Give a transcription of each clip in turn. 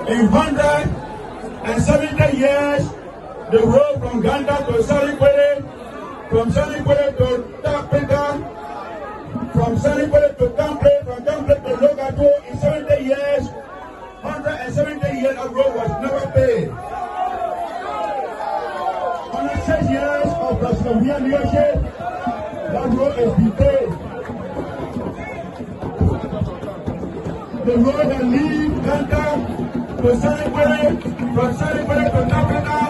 In 170 years, the road from Ghana to Sanikwele, from Sanikwele to Tapeta, from Sanikwele to Tample, from Tample to Logato, in 70 years, 170 years, that road was never paid. On the 6 years of President William leadership, that road is being paid. The road that leaves Ghana to Sanikwele, from Sanikwele to Tapeta,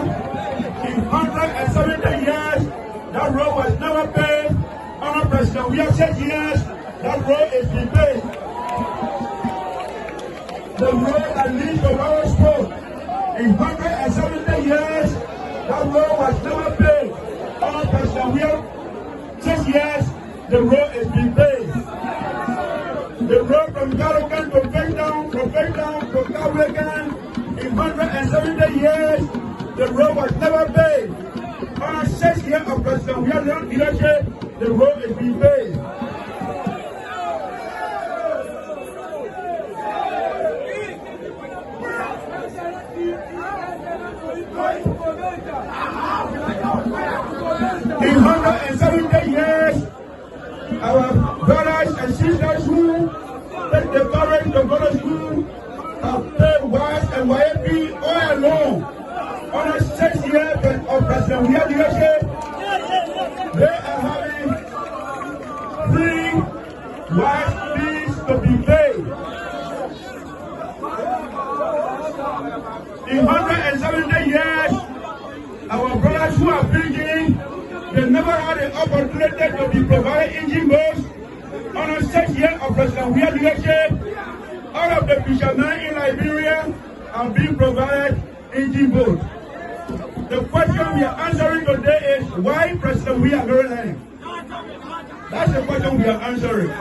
in 170 years, that road was never paid. Under President William 6 years, that road is being paid. The road that leads to Lawrence Road, in 170 years, that road was never paid. Under President William 6 years, the road is being paid. The road from Garokan to Fairtown, from Fairtown to Kawakan, in 170 years, the road was never paid. On 6 years of President William leadership, the road is being paid. In 170 years, our brothers and sisters who take the courage to go to school have paid WAS and YAP all along. On a 6 years of President William leadership, they are having free WAS fees to be paid. In 170 years, our brothers who are preaching, they never had an opportunity to be provided engine boats. On a 6 years of President William leadership, all of the fishermen in Liberia are being provided engine boats. The question we are answering today is why President William learning? That's the question we are answering.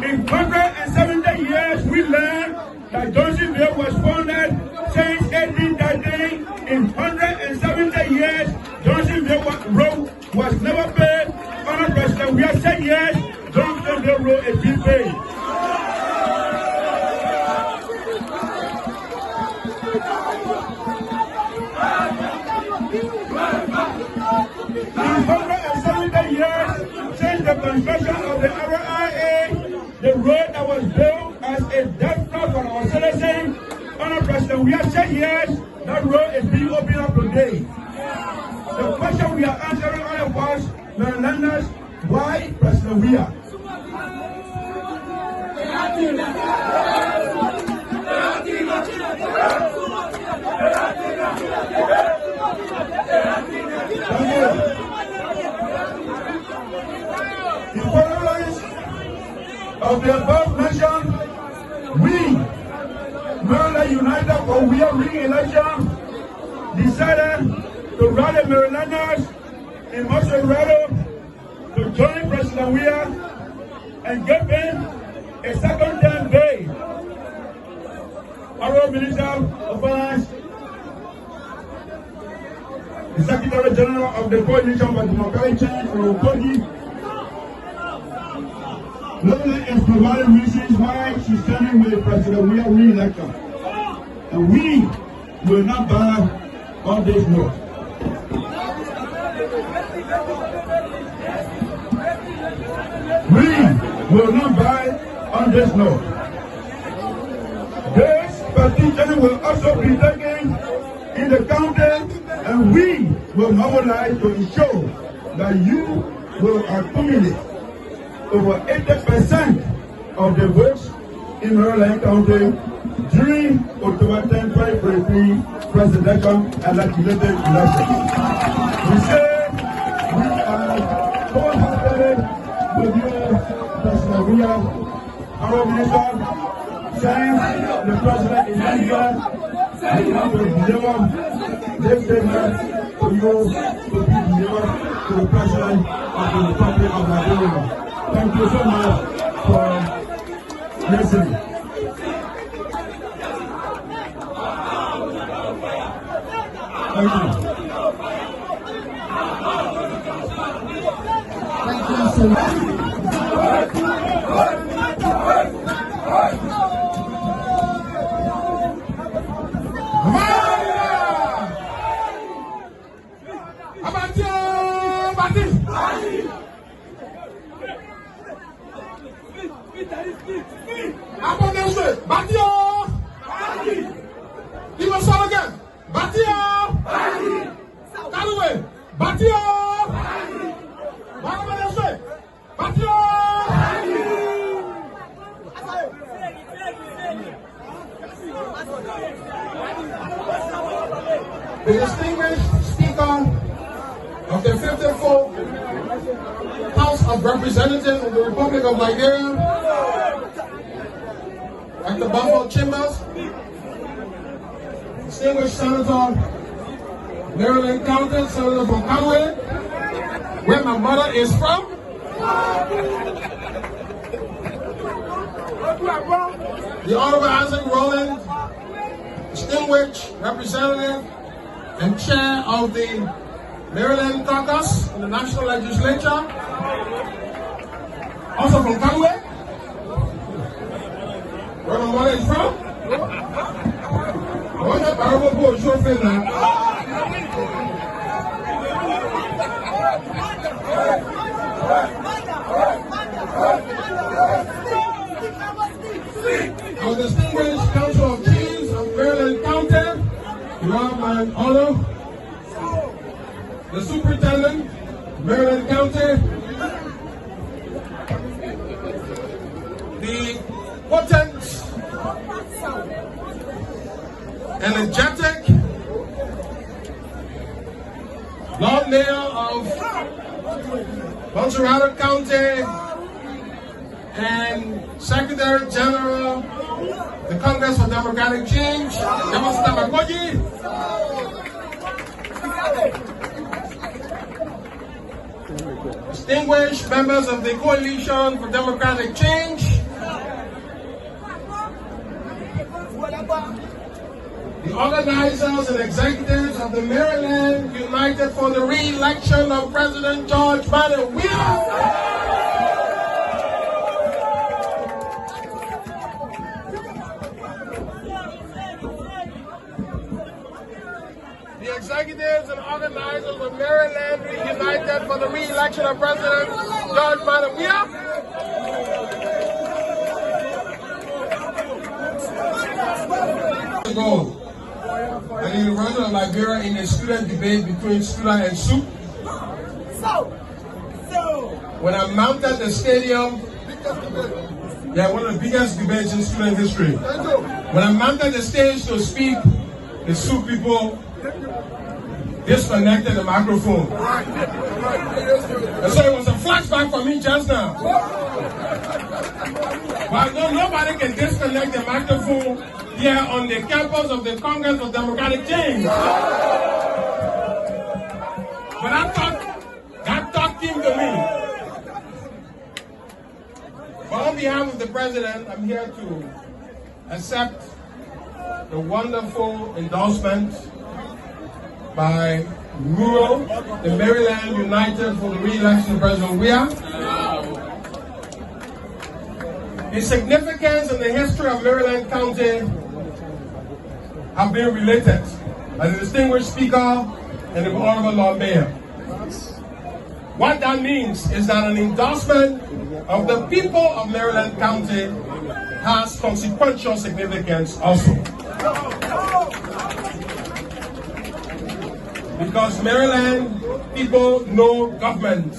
In 170 years, we learned that Johnsonville was founded since 1813. In 170 years, Johnsonville Road was never paid. Under President William 6 years, Johnsonville Road is being paid. In 170 years, since the construction of the RIA, the road that was built as a death knell for our citizens, under President William 6 years, that road is being opened up today. The question we are answering all of us, Marylanders, why President William? In followance of the above mentioned, we, Maryland United for William re-election, decided to rally Marylanders in Massachusetts to join President William and give him a second-term bid. Honorable Minister of Finance, the Secretary General of the Coalition for Democratic Change, Boakai, Lola is providing reasons why she's standing with President William re-election. And we will not buy on this note. We will not buy on this note. This petition will also be taken in the county, and we will mobilize to ensure that you will accumulate over 80% of the votes in Maryland County during October 10, 2023 presidential and legislative elections. We say we are wholehearted with you, President William, our minister, saying the president is not here. We want to deliver this statement to you to be delivered to the president of the Republic of Nigeria. Thank you so much for listening. Thank you. Thank you so much. The distinguished Speaker of the 54th House of Representatives of the Republic of Liberia, Dr. Buffalo Chambers, distinguished Senator Maryland County, Senator Boakai, where my mother is from, the Honorable Isaac Rowland, distinguished representative and chair of the Maryland Caucus in the National Legislature, also from Conway, where my mother is from. I want that Bible board show for that. Our distinguished Council of Chiefs of Maryland County, you are my honor. The Superintendent, Maryland County, the potent, energetic Lord Mayor of Montserrat County and Secretary General, the Congress for Democratic Change, distinguished members of the Coalition for Democratic Change, the organizers and executives of the Maryland United for the Re-election of President George Tweah, the executives and organizers of Maryland United for the Re-election of President George Tweah, at the University of Liberia in a student debate between Tweah and Soup. When I mounted the stadium, one of the biggest debates in student history. When I mounted the stage to speak, the Soup people disconnected the microphone. And so it was a flashback for me just now. But no, nobody can disconnect the microphone here on the campus of the Congress for Democratic Change. But that thought came to me. But on behalf of the President, I'm here to accept the wonderful endorsement by Rural, the Maryland United for the Re-election of President Tweah. The significance and the history of Maryland County have been related by the distinguished Speaker and the Honorable Lord Mayor. What that means is that an endorsement of the people of Maryland County has consequential significance also. Because Maryland people know government.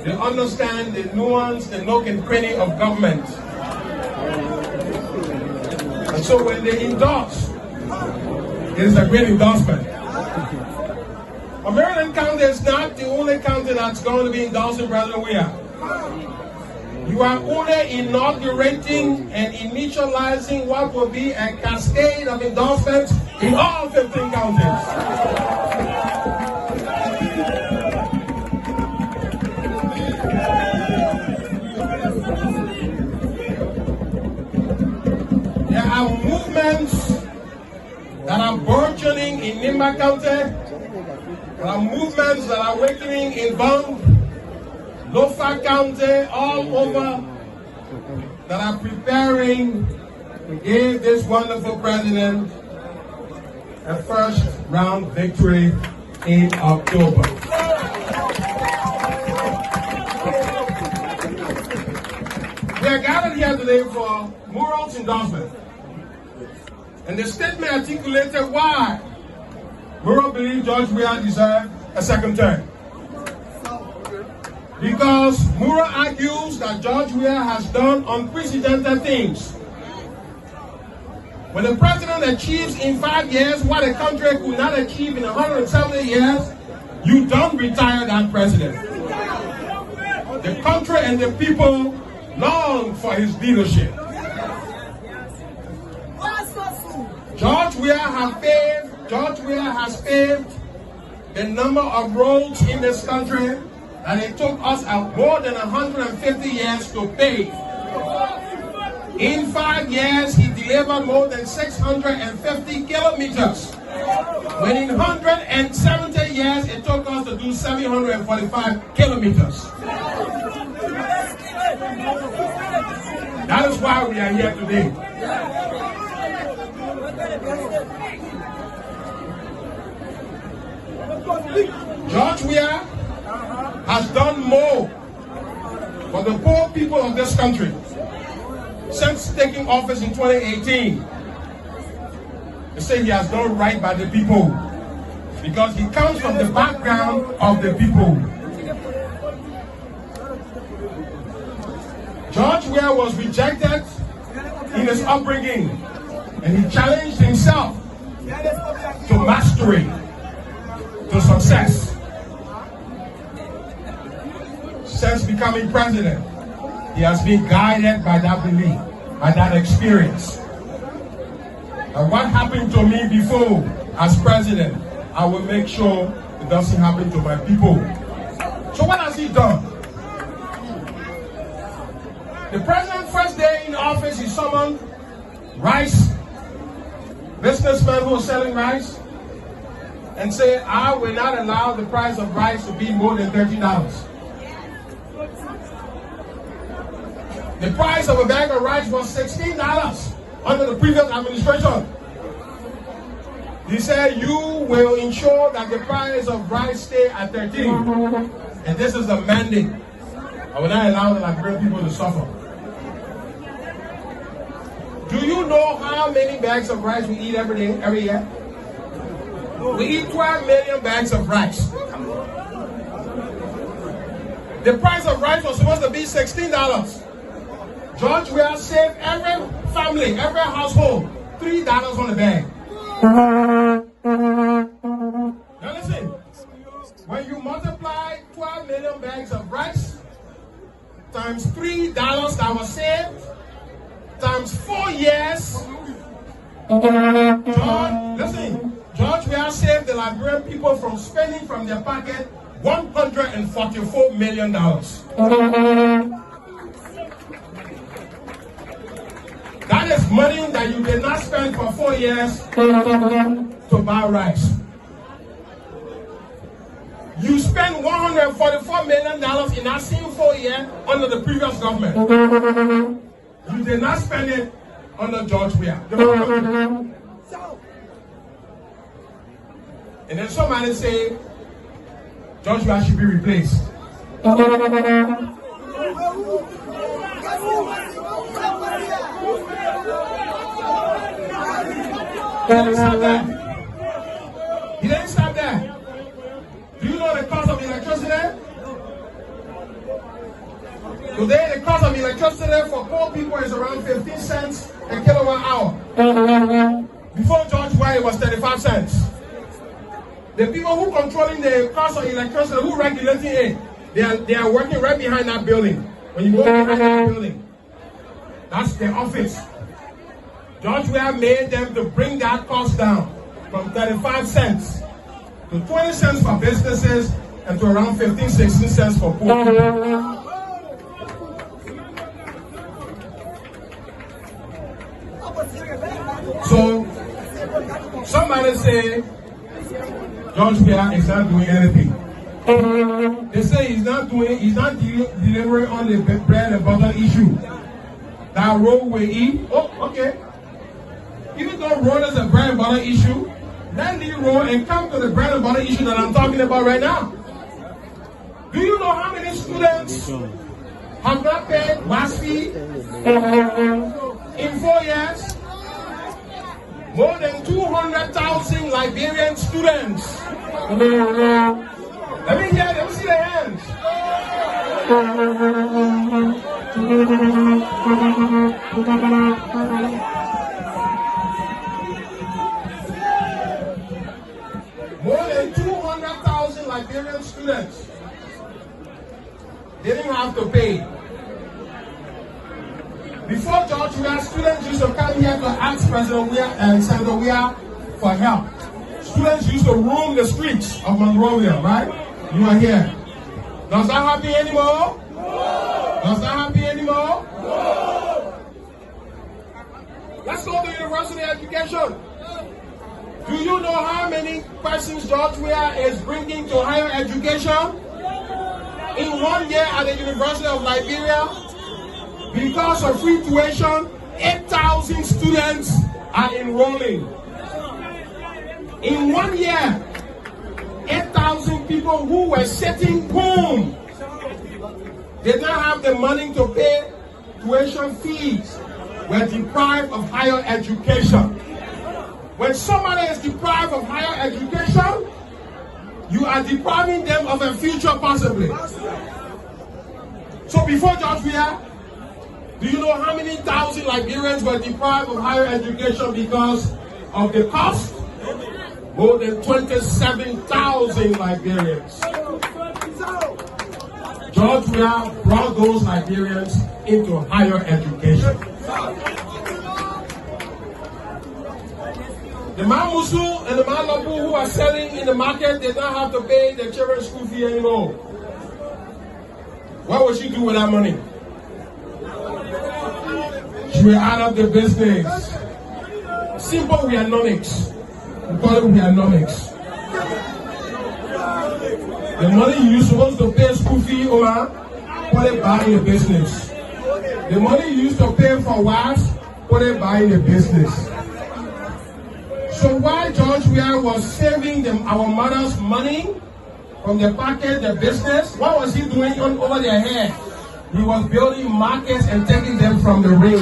They understand the nuance, the nook and cranny of government. And so when they endorse, it is a great endorsement. But Maryland County is not the only county that's going to be endorsing President Tweah. You are only inaugurating and initializing what will be a cascade of endorsements in all 15 counties. There are movements that are burgeoning in Nimba County. There are movements that are awakening in Bond, Lofa County, all over, that are preparing to give this wonderful president a first round victory in October. We are gathered here today for Mural's endorsement. And the statement articulated why Mural believes George Tweah deserved a second term. Because Mural argues that George Tweah has done unprecedented things. When the president achieves in 5 years what a country could not achieve in 170 years, you don't retire that president. The country and the people long for his leadership. George Weah has paved the number of roads in this country that it took us more than 150 years to pave. In 5 years, he delivered more than 650 kilometers. When in 170 years, it took us to do 745 kilometers. That is why we are here today. George Weah has done more for the poor people of this country since taking office in 2018. They say he has done right by the people because he comes from the background of the people. George Weah was rejected in his upbringing, and he challenged himself to mastery, to success. Since becoming president, he has been guided by that belief, by that experience. And what happened to me before as president, I will make sure it doesn't happen to my people. So what has he done? The president's first day in office, he summoned rice businessmen who are selling rice and said, I will not allow the price of rice to be more than $30. The price of a bag of rice was $16 under the previous administration. He said, you will ensure that the price of rice stay at 13. And this is a mandate. I will not allow the Liberian people to suffer. Do you know how many bags of rice we eat every year? We eat 12 million bags of rice. The price of rice was supposed to be $16. George Weah saved every family, every household, $3 on the bag. Now listen, when you multiply 12 million bags of rice times $3 that was saved, times 4 years, George Weah saved the Liberian people from spending from their pocket $144 million. That is money that you did not spend for 4 years to buy rice. You spent $144 million in that same 4 years under the previous government. You did not spend it under George Weah. And then somebody say, George Weah should be replaced. He didn't stop there. He didn't stop there. Do you know the cost of electricity? Today, the cost of electricity for poor people is around 15 cents a kilowatt hour. Before George Weah, it was 35 cents. The people who controlling the cost of electricity, who regulating it, they are working right behind that building. When you go behind that building, that's their office. George Weah made them to bring that cost down from 35 cents to 20 cents for businesses and to around 15, 16 cents for poor people. So, somebody say, George Weah is not doing anything. They say he's not delivering on the bread and butter issue. That road we eat, oh, okay. Even though road is a bread and butter issue, let the road and come to the bread and butter issue that I'm talking about right now. Do you know how many students have not paid WASFI in 4 years? More than 200,000 Liberian students. Let me see the hands. Liberian students, they didn't have to pay. Before George Weah, students used to come here to ask President Weah and Senator Weah for help. Students used to roam the streets of Monrovia, right? You are here. Does that happen anymore? No. Does that happen anymore? No. Let's go to university education. Do you know how many persons George Weah is bringing to higher education? In 1 year at the University of Liberia, because of free tuition, 8,000 students are enrolling. In 1 year, 8,000 people who were sitting home did not have the money to pay tuition fees, were deprived of higher education. When somebody is deprived of higher education, you are depriving them of a future possibly. So before George Weah, do you know how many thousand Liberians were deprived of higher education because of the cost? More than 27,000 Liberians. George Weah brought those Liberians into higher education. The Mamusu and the Malabu who are selling in the market did not have to pay their children's school fee anymore. What would she do with that money? She will add up the business. Simple weanomics. We call it weanomics. The money you're supposed to pay school fee over, put it back in the business. The money you used to pay for wives, put it back in the business. So while George Weah was saving our mothers money from the packet, the business, what was he doing over their head? He was building markets and taking them from the ring.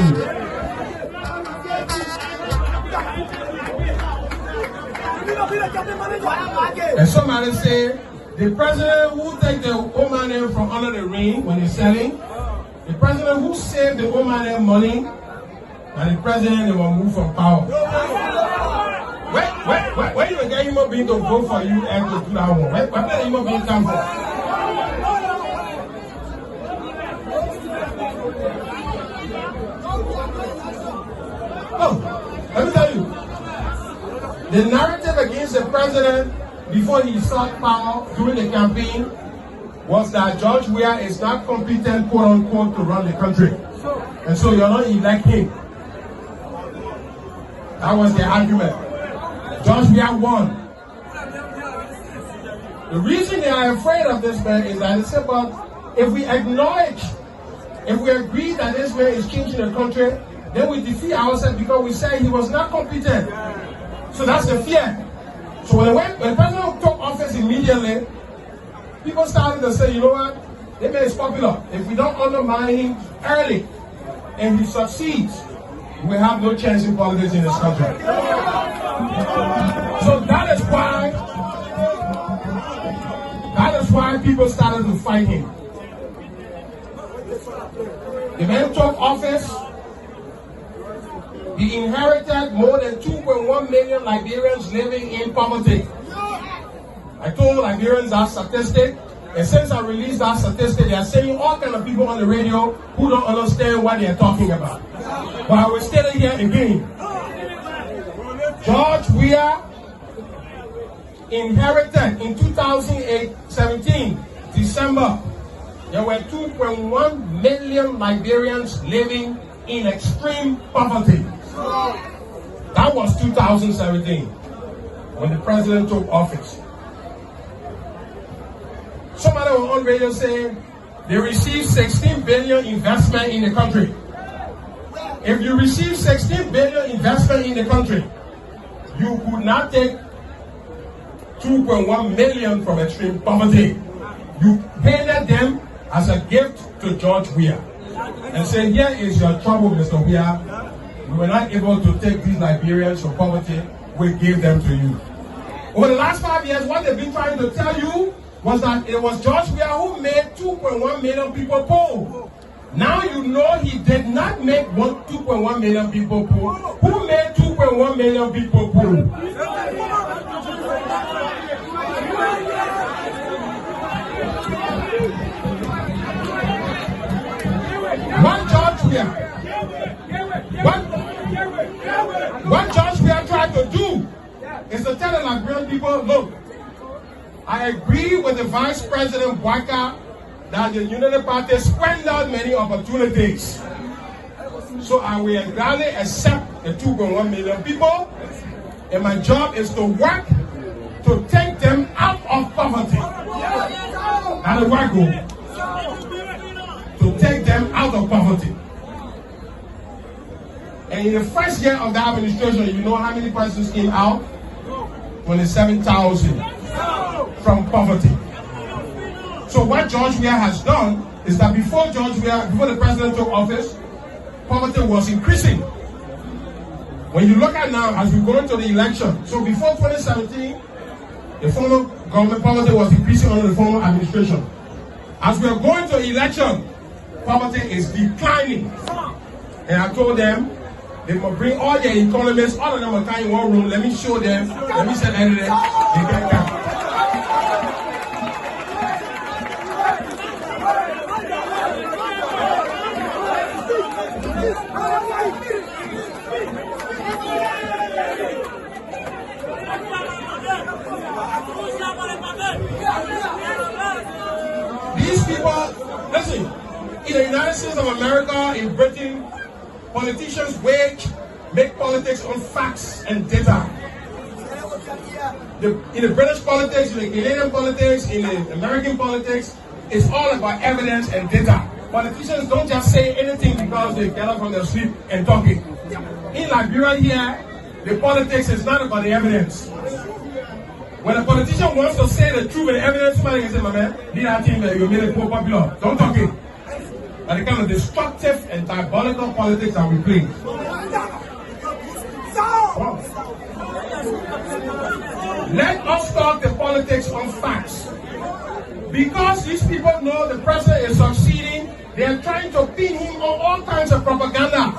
And somebody say, the president who take the old man from under the ring when he's selling, the president who saved the old man money, and the president that will move from power. Where you get human being to vote for you and to do that one? Where did human being come from? Oh, let me tell you. The narrative against the president before he sought power during the campaign was that George Weah is not competent, quote unquote, to run the country. And so you're not elect him. That was the argument. George Weah won. The reason they are afraid of this man is that it's about if we acknowledge, if we agree that this man is changing the country, then we defeat ourselves because we say he was not competent. So that's the fear. So when the president took office immediately, people started to say, you know what, this man is popular. If we don't undermine him early and he succeeds, we have no chance in politics in this country. So that is why people started to fight him. The man took office. He inherited more than 2.1 million Liberians living in poverty. I told Liberians that statistic, and since I released that statistic, they are saying all kinds of people on the radio who don't understand what they are talking about. But I will state it here again. George Weah inherited in 2017, December, there were 2.1 million Liberians living in extreme poverty. That was 2017, when the president took office. Somebody was on radio saying they received 16 billion investment in the country. If you receive 16 billion investment in the country, you could not take 2.1 million from extreme poverty. You handed them as a gift to George Weah and said, here is your trouble, Mr. Weah. We were not able to take these Liberians from poverty. We gave them to you. Over the last 5 years, what they've been trying to tell you was that it was George Weah who made 2.1 million people poor. Now you know he did not make 2.1 million people poor. Who made 2.1 million people poor? Tweah. What Judge Tweah tried to do is to tell the Liberian people, look, I agree with the Vice President Boakai that the Unity Party squandered many opportunities. So I will gladly accept the 2.1 million people, and my job is to work to take them out of poverty. That's the work goal. To take them out of poverty. And in the first year of the administration, you know how many persons came out? 27,000 from poverty. So what George Weah has done is that before the president took office, poverty was increasing. When you look at now, as we go into the election, so before 2017, the former government poverty was increasing under the former administration. As we are going to election, poverty is declining. And I told them, they must bring all their economists, all of them are coming in one room. Let me show them, let me send them, they can come. These people, listen, in the United States of America, in Britain, politicians make politics on facts and data. In the British politics, in the Canadian politics, in the American politics, it's all about evidence and data. Politicians don't just say anything because they get up from their sleep and talk it. In Liberia here, the politics is not about the evidence. When a politician wants to say the truth and the evidence, somebody can say, my man, do that thing that you made it poor popular. Don't talk it. But the kind of destructive and diabolical politics that we play. Let us talk the politics on facts. Because these people know the president is succeeding, they are trying to pin him on all kinds of propaganda.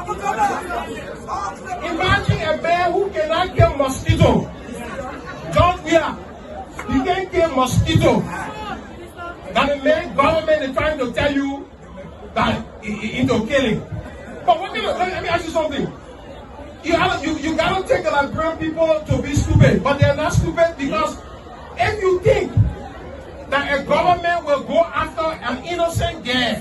Imagine a man who cannot kill mosquito. Don't fear. You can't kill mosquito. That the main government is trying to tell you that into killing. But what kind of, let me ask you something. You gotta take the Liberian people to be stupid, but they're not stupid because if you think that a government will go after an innocent girl,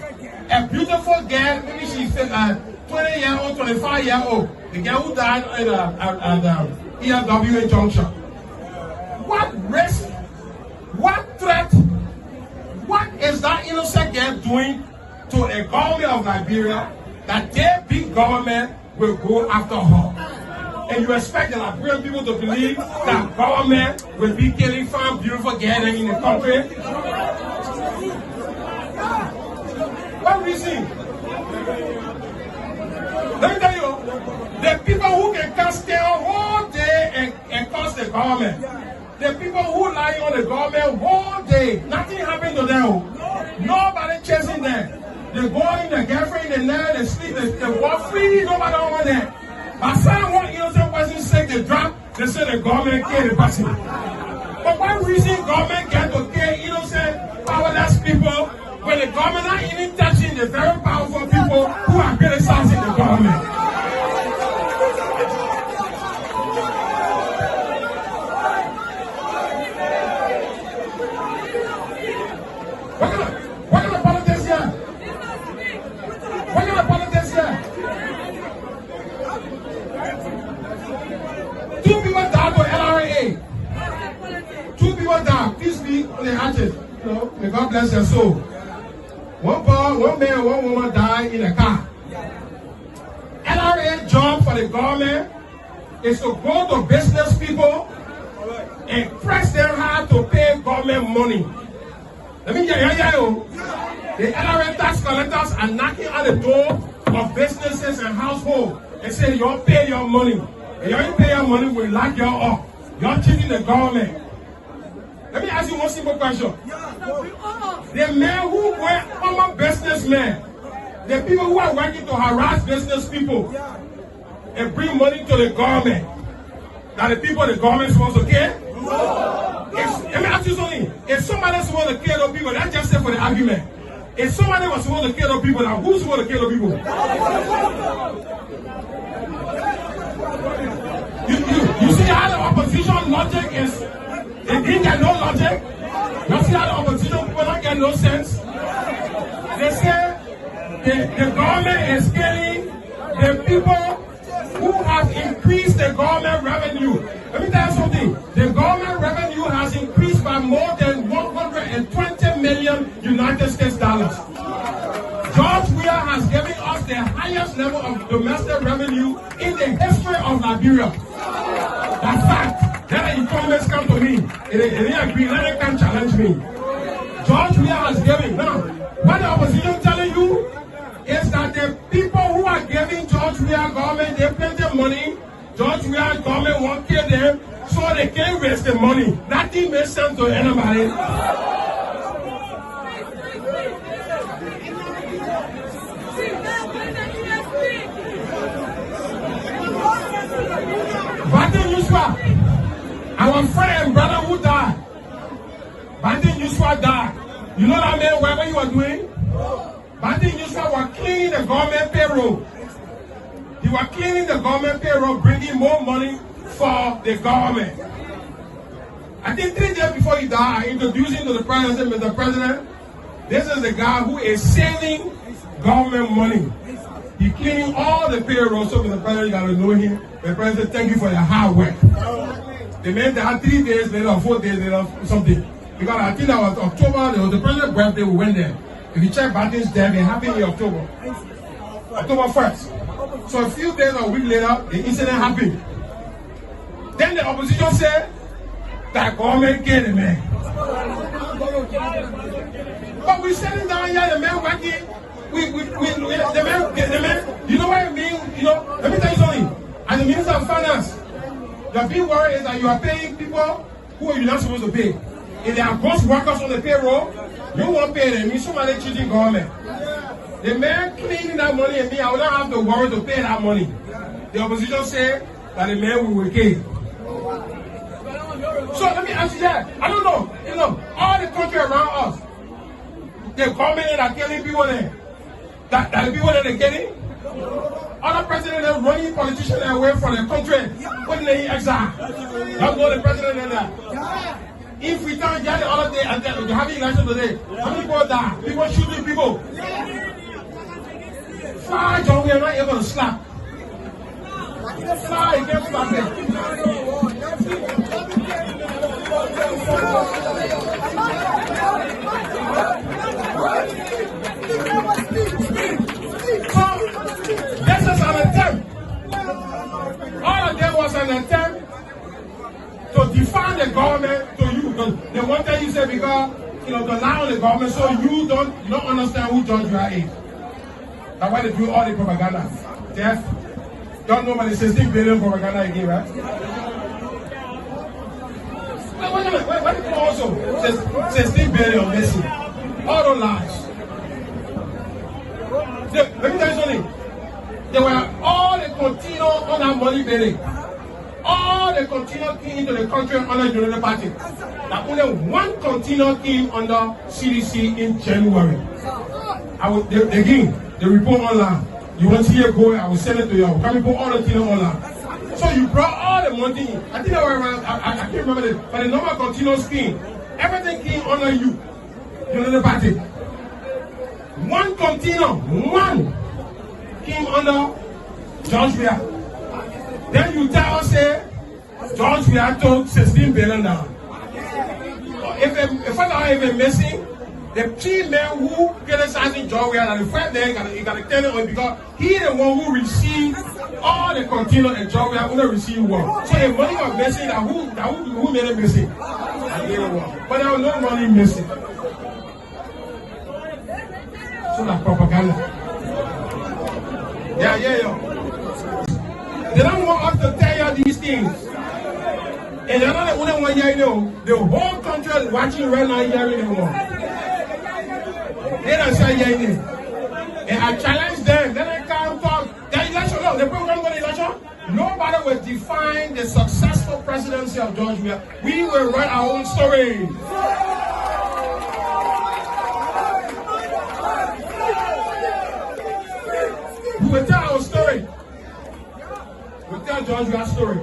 a beautiful girl, maybe she's 20-year-old, 25-year-old, the girl who died at ERWA Junction. What risk, what threat, what is that innocent girl doing to a government of Liberia that their big government will go after her? And you expect the Liberian people to believe that government will be killing fine, beautiful girls in the country? What reason? Let me tell you, the people who can cast their whole day and curse the government, the people who lie on the government all day, nothing happened to them. Nobody chasing them. They go in, the girlfriend, the night, they sleep, they walk free, nobody over there. But some one innocent person say they drop, they say the government kill the person. But what reason government get to kill innocent, powerless people when the government not even touching the very powerful people who are criticizing the government? What kind of politics here? What kind of politics here? Two people died for LRA. Two people died. Peace be on the hatches. You know, may God bless their soul. One man, one woman died in a car. LRA job for the government is to go to business people and press them hard to pay government money. Let me hear you. The LRA tax collectors are knocking on the door of businesses and households and saying, you all pay your money. And you all pay your money, we lock you up. You're cheating the government. Let me ask you one simple question. The men who were common businessmen, the people who are working to harass business people and bring money to the government, that the people the government is supposed to care? Let me ask you something. If somebody is supposed to kill those people, that's just for the argument. If somebody was supposed to kill the people, now who's supposed to kill the people? You see how the opposition logic is? They didn't get no logic. You see how the opposition people don't get no sense? They say the government is killing the people who have increased the government revenue. Let me tell you something. The government revenue has increased by more than 120 million United States dollars. George Weah has given us the highest level of domestic revenue in the history of Liberia. That's fact. Then the economists come to me. They didn't agree. Then they can challenge me. George Weah has given. Now, what the opposition telling you is that the people who are giving George Weah government, they plenty money. George Weah government won't kill them, so they can't waste the money. Nothing makes sense to anybody. Bantin Yusuf, our friend and brother who died. Bantin Yusuf died. You know that man, whatever you are doing? Bantin Yusuf was cleaning the government payroll. He was cleaning the government payroll, bringing more money for the government. I think 3 days before he died, I introduced him to the president. Mr. President, this is the guy who is saving government money. He's cleaning all the payroll, so Mr. President, you got to know him. The president, thank you for your hard work. The man that had 3 days later, or 4 days later, something. Because I think that was October, it was the president's birthday, we went there. If you check Bantin's death, it happened in October 1st. So a few days or a week later, the incident happened. Then the opposition said that government killed the man. But we sitting down here, the man working. The man, you know what I mean? You know, let me tell you something. As the Minister of Finance, the big worry is that you are paying people who you're not supposed to pay. If they are ghost workers on the payroll, you won't pay them. You somebody cheating government. The man cleaning that money and me, I will not have the worry to pay that money. The opposition say that the man will kill. So let me ask you that. I don't know. You know, all the country around us, the government that are killing people there, that the people that they're killing, other presidents are running politicians away from the country, putting them in exile. That's what the president is there. If we can't get the other day and they're having election today, how many people die? People shooting people. Fly, John, we are not able to slap. Fly, you can't slap it. So, this is an attempt. All of them was an attempt to define the government to you. They wanted you say because to lie on the government so you don't understand who George Weah is. That's why they do all the propaganda. Jeff, don't know about the 16 billion propaganda again, right? Wait a minute, what do you also? 16 billion missing. All those lies. Let me tell you something. They were all the continual on that money billing. All the continual came into the country under the United Party. Now only one continual came under CDC in January. The report online. You want to see it go, I will send it to you. I will come and put all the things online. So you brought all the money. I think they were around, I can't remember it, but the normal continual scheme, everything came under you. United Party. One continual, one came under George Weah. Then you tell us, say, George Weah took $16 billion. If I even missing, the three men who criticizing George Weah, and the first man, you got to tell him because he the one who received all the container and George Weah only received one. So the money was missing, who made it missing? I gave it one. But there was no money missing. So that's propaganda. Yeah. They don't want us to tell you these things. And they're not the only one here, the whole country is watching right now, hearing them all. They don't say anything. And I challenge them. Then they can't talk. The election, no, the program for the election, nobody will define the successful presidency of George Weah. We will write our own story. that George Weah story.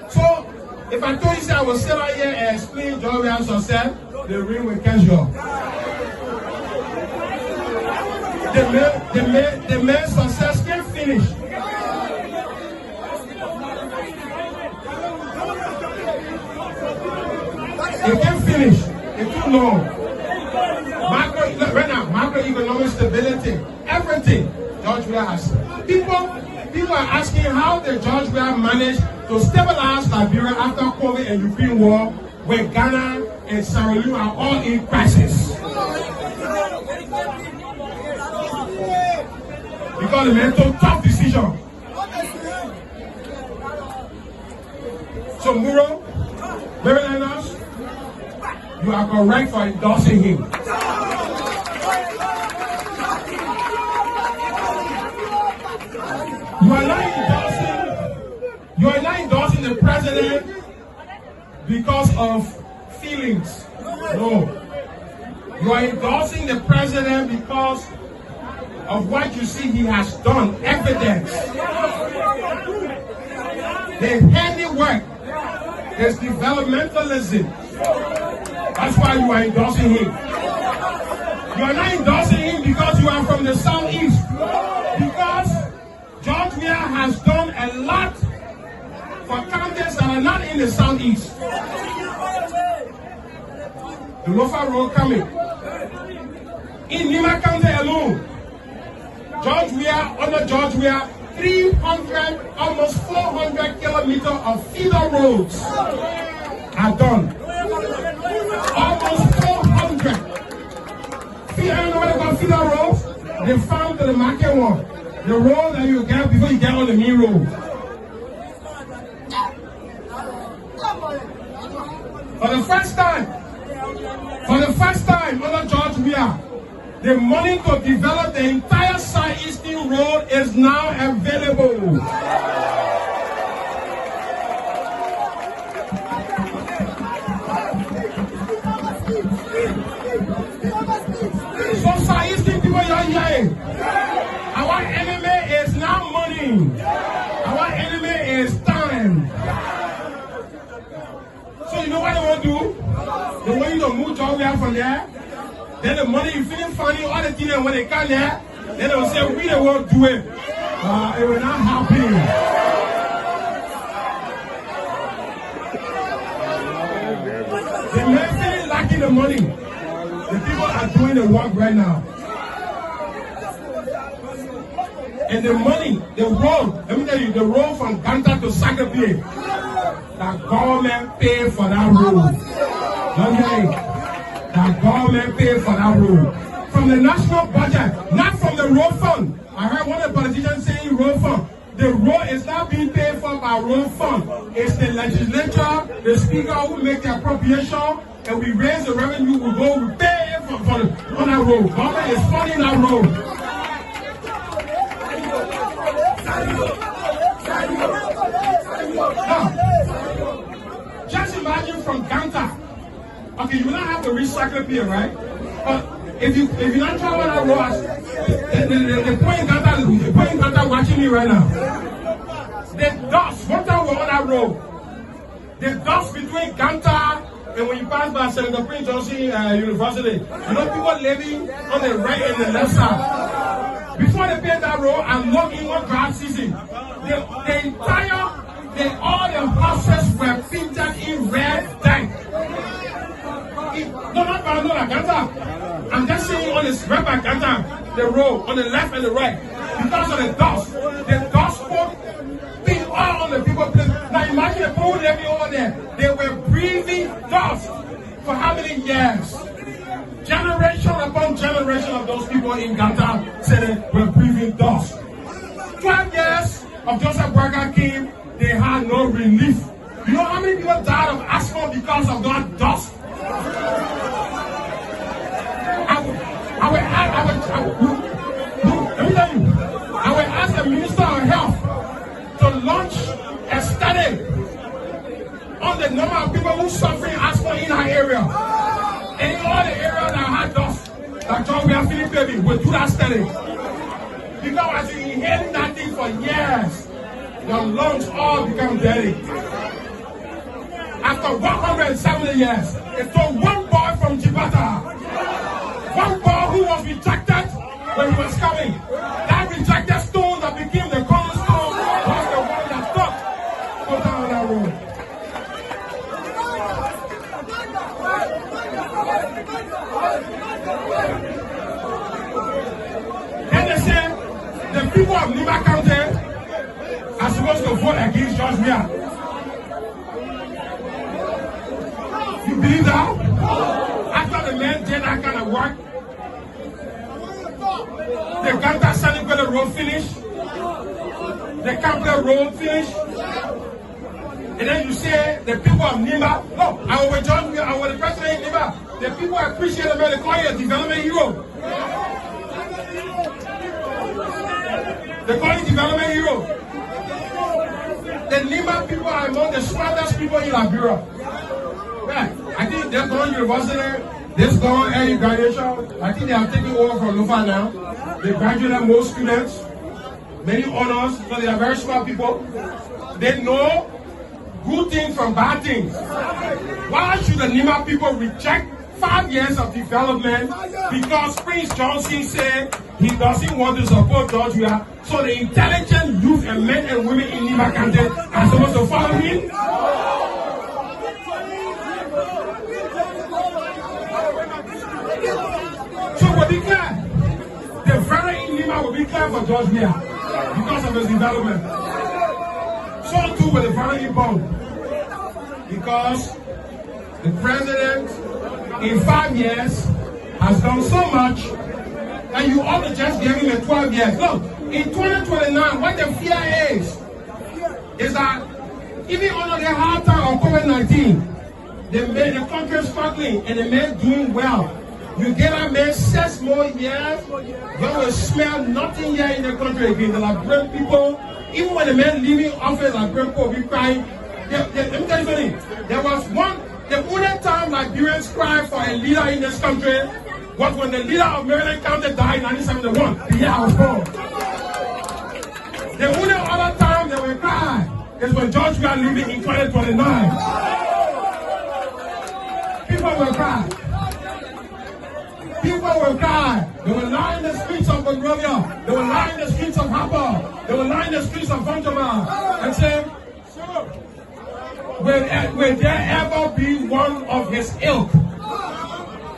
So, if I told you say I will sit out here and explain George Weah's success, the ring will catch you up. The man's success can't finish. It can't finish. It's too long. Right now, macroeconomic stability, everything George Weah has. People are asking how did George Weah manage to stabilize Liberia after COVID and Ukraine war, where Ghana and Sierra Leone are all in crisis. Because the man took tough decision. So Muro, Marylanders, you are correct for endorsing him. You are not endorsing the president because of feelings. No. You are endorsing the president because of what you see he has done, evidence. There's handiwork. There's developmentalism. That's why you are endorsing him. You are not endorsing him because you are from the southeast. Because George Weah has done a lot for counties that are not in the southeast. The Lofa Road coming. In Nima County alone, George Weah, under George Weah, 300, almost 400 kilometers of feeder roads are done. Almost 400. You know what about feeder roads? They found the market one. The road that you get before you get on the main road. For the first time under George Weah, the money to develop the entire southeastern road is now available. So southeastern people, you're hearing. Our enemy is now money. Our enemy is time. So you know what they want to do? They want you to move George Weah from there. Then the money you feeling funny, all the things when they come there, then they will say, we don't want to do it. It will not happen. The men feeling lacking the money. The people are doing the work right now. And the money, the road, let me tell you, the road from Ganta to Sakapie, the government paid for that road. Okay. The government paid for that road. From the national budget, not from the road fund. I heard one of the politicians saying road fund. The road is not being paid for by road fund. It's the legislature, the speaker who make the appropriation, and we raise the revenue, we go, we pay for on that road. Government is funding that road. Now, just imagine from Ganta. Okay, you will not have to recycle here, right? But if you not travel that road, the point in Ganta watching me right now. The dust, one time we're on that road, the dust between Ganta and when you pass by Senator Prince Johnson University, you know people living on the right and the left side. Before they paved that road, I'm looking on dry season. The entire, all the houses were painted in red dye. No, not Ganta. I'm just saying on this right by Ganta, the road on the left and the right, because of the dust. The dust spoke being all on the people. Now imagine the people living over there. They were breathing dust for how many years? Generation upon generation of those people in Ganta said they were breathing dust. 12 years of Joseph Boakai came, they had no relief. You know how many people died of asthma because of that dust? I will ask the Minister of Health to launch a study on the number of people who suffering asthma in our area. And in all the areas that had dust, that John we are feeling baby, we'll do that study. Because as you inhale that thing for years, your lungs all become dirty. After 170 years, it took one boy from Gibraltar, one boy who was rejected when he was coming. That rejected stone that became the cornerstone was the one that stuck. Go down that road. And they say the people of Lima County are supposed to vote against George Weah. You believe that? After the men did that kind of work, the Ganta Sanibele road finished, the Campbell road finished, and then you say the people of Nima, no, I was John, I was the president in Nima. The people appreciate the man, they call you a development hero. They call you development hero. The Nima people are among the smartest people in Liberia. Yeah, I think they're going to university, they're going early graduation. I think they are taking over from Lufa now. They graduated most students, many honors, so they are very smart people. They know good things from bad things. Why should the Nima people reject 5 years of development because Prince Johnson said he doesn't want to support George Weah? So the intelligent youth and men and women in Nima County are supposed to follow him? So we'll be clear. The veteran in Lima will be clear for George Weah because of his development. So too with the veteran in Bond. Because the president in 5 years has done so much and you ought to just give him a 12 years. Look, in 2029, what the fear is that even under the hard time of COVID-19, they made the country struggling and the men doing well. You get a man 6 more years, you will smell nothing here in the country again. The Liberian people, even when the men leaving office, Liberian people will be crying. Let me tell you something. There was the only time Liberians cry for a leader in this country was when the leader of Maryland County died in 1971, the year I was born. The only other time they will cry is when George Weah leaving in 2029. People will cry. People will cry. They will lie in the streets of Monrovia. They will lie in the streets of Harper. They will lie in the streets of Vanjama and say, sir, will there ever be one of his ilk?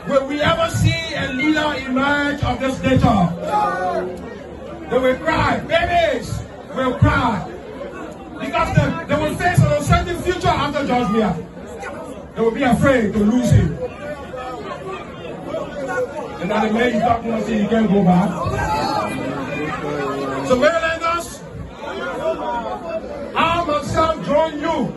Will we ever see a leader emerge of this nature? They will cry. Babies will cry. Because they will face an uncertain future after George Weah. They will be afraid to lose him. And now the man you talk to us say you can't go back. So Marylanders, I myself join you.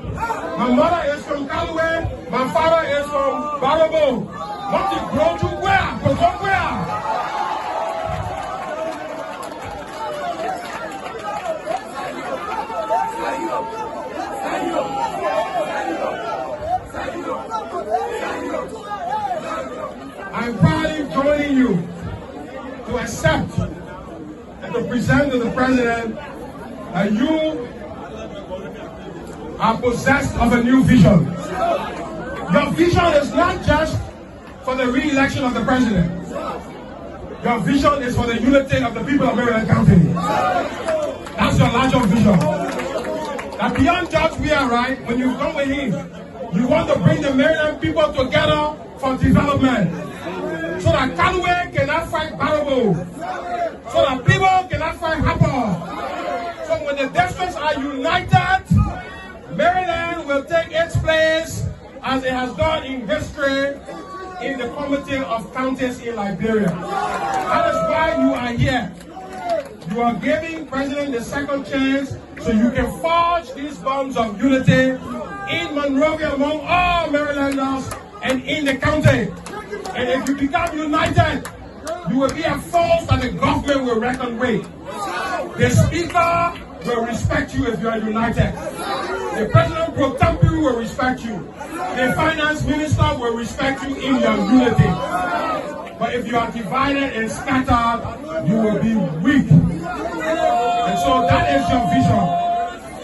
My mother is from Callaway, my father is from Barabo. What did grow to where? Go where? I'm proudly joining you to accept and to present to the president that you are possessed of a new vision. Your vision is not just for the re-election of the president. Your vision is for the unity of the people of Maryland County. That's your larger vision. That beyond George Weah, right, when you come with him, you want to bring the Maryland people together for development. So that Callaway cannot fight Barabo. So that people cannot fight Harper. So when the districts are united, Maryland will take its place as it has done in history in the Committee of Counties in Liberia. That is why you are here. You are giving President the second chance so you can forge these bonds of unity in Monrovia among all Marylanders and in the county. And if you become united, you will be a force that the government will reckon with. The speaker will respect you if you are united. The president pro tempore will respect you. The finance minister will respect you in your unity. But if you are divided and scattered, you will be weak. And so that is your vision.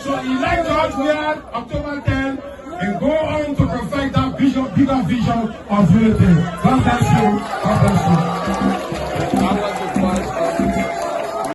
So elect George Weah October 10 and go on to perfect that vision, bigger vision of unity. God bless you. God bless you.